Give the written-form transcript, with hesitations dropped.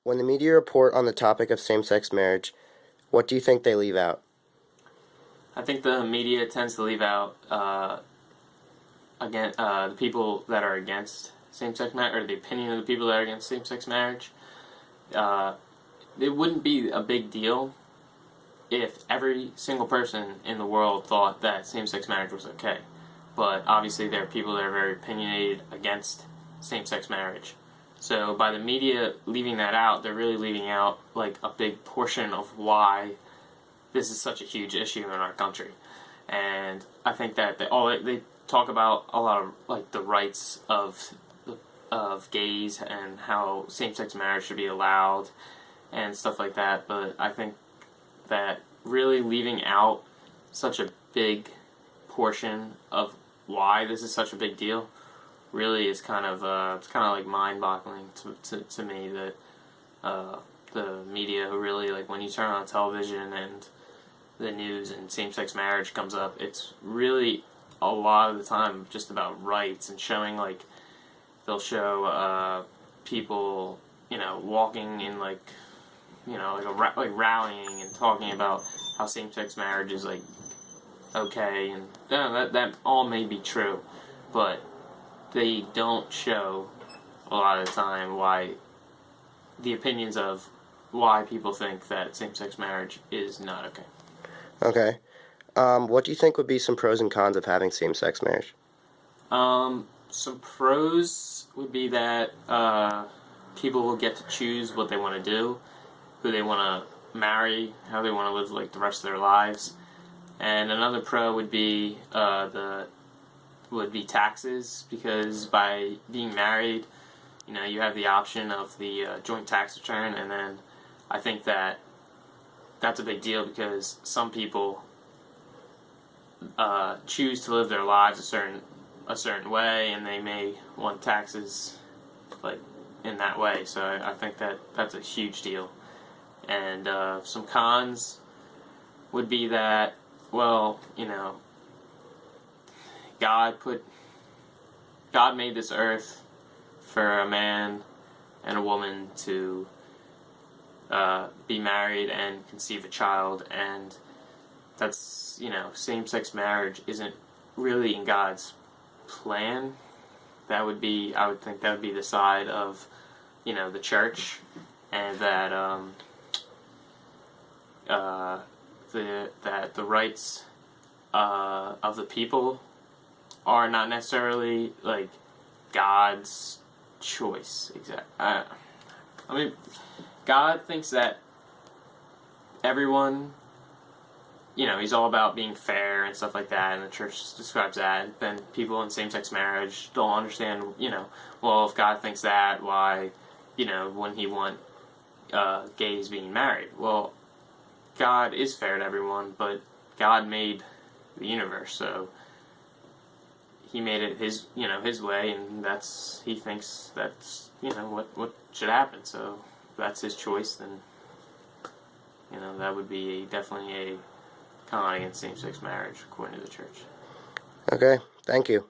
When the media report on the topic of same-sex marriage, what do you think they leave out? I think the media tends to leave out the people that are against same-sex marriage, or the opinion of the people that are against same-sex marriage. It wouldn't be a big deal if every single person in the world thought that same-sex marriage was okay. But obviously there are people that are very opinionated against same-sex marriage. So by the media leaving that out, they're really leaving out like a big portion of why this is such a huge issue in our country. And I think that they talk about a lot of like the rights of gays and how same-sex marriage should be allowed and stuff like that. But I think that really leaving out such a big portion of why this is such a big deal really is kind of it's kind of like mind-boggling to me that the media really, like, when you turn on television and the news and same-sex marriage comes up, it's really a lot of the time just about rights and showing, like, they'll show people, walking in, like, like rallying and talking about how same-sex marriage is, like, okay, and that all may be true, but they don't show a lot of the time why the opinions of why people think that same-sex marriage is not okay. Okay. What do you think would be some pros and cons of having same-sex marriage? Some pros would be that people will get to choose what they want to do, who they want to marry, how they want to live like the rest of their lives. And another pro would be taxes, because by being married, you have the option of the joint tax return, and then I think that that's a big deal because some people choose to live their lives a certain way, and they may want taxes like in that way. So I think that that's a huge deal. And some cons would be that, well, God made this earth for a man and a woman to be married and conceive a child, and that's, same-sex marriage isn't really in God's plan. I would think that would be the side of, the church, and that that the rights of the people are not necessarily like God's choice. God thinks that everyone, he's all about being fair and stuff like that, and the church describes that. Then people in same-sex marriage don't understand, well, if God thinks that, why, wouldn't he want gays being married? Well, God is fair to everyone, but God made the universe, so he made it his way, and he thinks that's what should happen. So if that's his choice, then that would be definitely a con against same-sex marriage according to the church. Okay, thank you.